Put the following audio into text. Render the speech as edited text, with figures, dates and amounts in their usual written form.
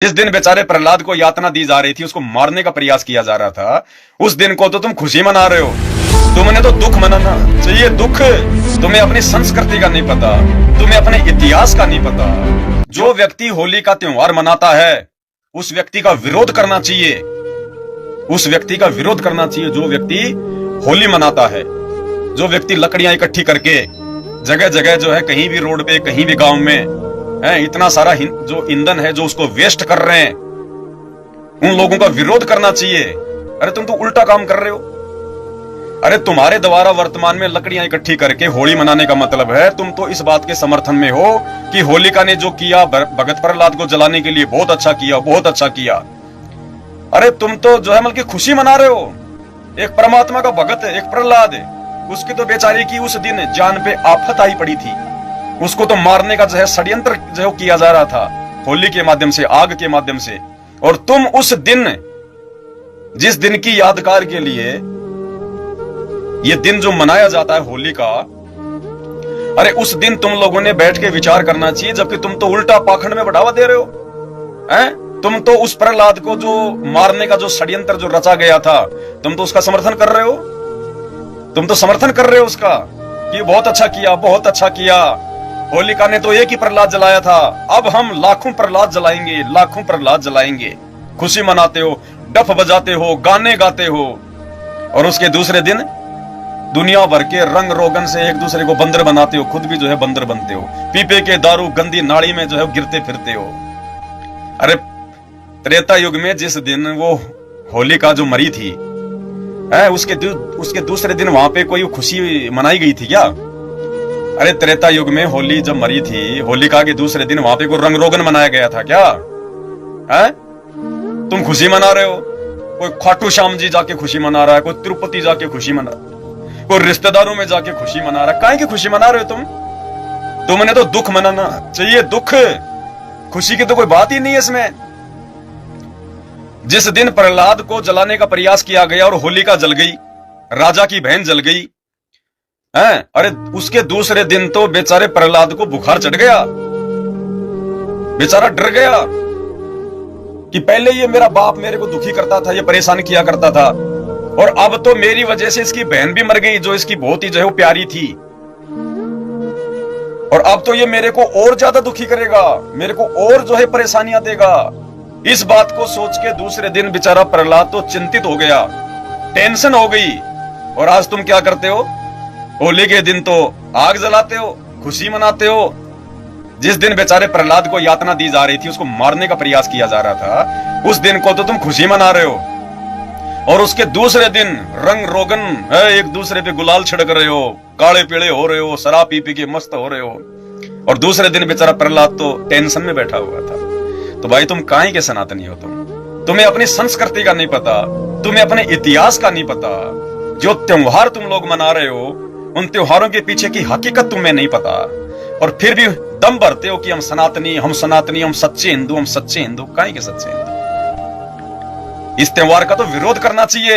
जिस दिन बेचारे प्रहलाद को यातना दी जा रही थी, उसको मारने का प्रयास किया जा रहा था, उस दिन को तो तुम खुशी मना रहे हो। तुमने तो दुख मनाना चाहिए, दुख। तुम्हें अपनी संस्कृति का नहीं पता, तुम्हें अपने इतिहास का नहीं पता। जो व्यक्ति होली का त्योहार मनाता है उस व्यक्ति का विरोध करना चाहिए, उस व्यक्ति का विरोध करना चाहिए जो व्यक्ति होली मनाता है। जो व्यक्ति लकड़ियां इकट्ठी करके जगह जगह जो है, कहीं भी रोड पे, कहीं भी गांव में है, इतना सारा जो ईंधन है जो उसको वेस्ट कर रहे हैं, उन लोगों का विरोध करना चाहिए। अरे तुम तो उल्टा काम कर रहे हो। अरे तुम्हारे द्वारा वर्तमान में लकड़ियां इकट्ठी करके होली मनाने का मतलब है, तुम तो इस बात के समर्थन में हो कि होलिका ने जो किया भगत प्रहलाद को जलाने के लिए, बहुत अच्छा किया, बहुत अच्छा किया। अरे तुम तो जो है मतलब खुशी मना रहे हो। एक परमात्मा का भगत है, एक प्रहलाद है, उसकी तो बेचारी की उस दिन जान पे आफत आई पड़ी थी। उसको तो मारने का जो है षड्यंत्र जो किया जा रहा था, होली के माध्यम से, आग के माध्यम से। और तुम उस दिन, जिस दिन की यादगार के लिए ये दिन जो मनाया जाता है होली का, अरे उस दिन तुम लोगों ने बैठ के विचार करना चाहिए, जबकि तुम तो उल्टा पाखंड में बढ़ावा दे रहे हो। हैं? तुम तो उस प्रहलाद को जो मारने का जो षड्यंत्र जो रचा गया था, तुम तो उसका समर्थन कर रहे हो। तुम तो समर्थन कर रहे हो उसका कि बहुत अच्छा किया, बहुत अच्छा किया। होलिका ने तो एक ही प्रहलाद जलाया था, अब हम लाखों प्रहलाद जलाएंगे, लाखों प्रहलाद जलाएंगे। खुशी मनाते हो, डफ बजाते हो, गाने गाते हो, और उसके दूसरे दिन दुनिया भर के रंग रोगन से एक दूसरे को बंदर बनाते हो, खुद भी जो है बंदर बनते हो, पीपे के दारू गंदी नाली में जो है गिरते फिरते हो। अरे त्रेता युग में जिस दिन वो होलिका जो मरी थी, उसके दूसरे दिन वहां पे कोई खुशी मनाई गई थी क्या? अरे त्रेता युग में होली जब मरी थी, होलिका के दूसरे दिन वहां पे कोई रंग रोगन मनाया गया था क्या? है? तुम खुशी मना रहे हो। कोई खाटू श्याम जी जाके खुशी मना रहा है, कोई तिरुपति जाके खुशी मना, कोई रिश्तेदारों में जाके खुशी मना रहा है। काहे की खुशी मना रहे हो तुम? तुमने तो दुख मनाना चाहिए, दुख। खुशी की तो कोई बात ही नहीं है इसमें। जिस दिन प्रहलाद को जलाने का प्रयास किया गया और होलिका जल गई, राजा की बहन जल गई, हैं? अरे उसके दूसरे दिन तो बेचारे प्रहलाद को बुखार चढ़ गया, बेचारा डर गया कि पहले ये मेरा बाप मेरे को दुखी करता था, ये परेशान किया करता था, और अब तो मेरी वजह से इसकी बहन भी मर गई जो इसकी बहुत ही जो है वो प्यारी थी, और अब तो ये मेरे को और ज्यादा दुखी करेगा, मेरे को और जो है परेशानियां देगा। इस बात को सोच के दूसरे दिन बेचारा प्रहलाद तो चिंतित हो गया, टेंशन हो गई। और आज तुम क्या करते हो? होली के दिन तो आग जलाते हो, खुशी मनाते हो। जिस दिन बेचारे प्रहलाद को यातना दी जा रही थी, उसको मारने का प्रयास किया जा रहा था, उस दिन को तो तुम खुशी मना रहे हो। और उसके दूसरे दिन रंग रोगन है, एक दूसरे पे गुलाल छिड़क रहे हो, काले पीले हो रहे हो, शराब पी पी के मस्त हो रहे हो। और दूसरे दिन बेचारा प्रहलाद तो टेंशन में बैठा हुआ था। तो भाई तुम काहे के सनातनी हो? तुम्हें अपनी संस्कृति का नहीं पता, तुम्हें अपने इतिहास का नहीं पता। जो त्योहार तुम लोग मना रहे हो, उन त्योहारों के पीछे की हकीकत तुम्हें नहीं पता, और फिर भी दम भरते हो कि हम सनातनी, हम सनातनी, हम सच्चे हिंदू, हम सच्चे हिंदू। काहे के सच्चे हिंदू? इस त्योहार का तो विरोध करना चाहिए।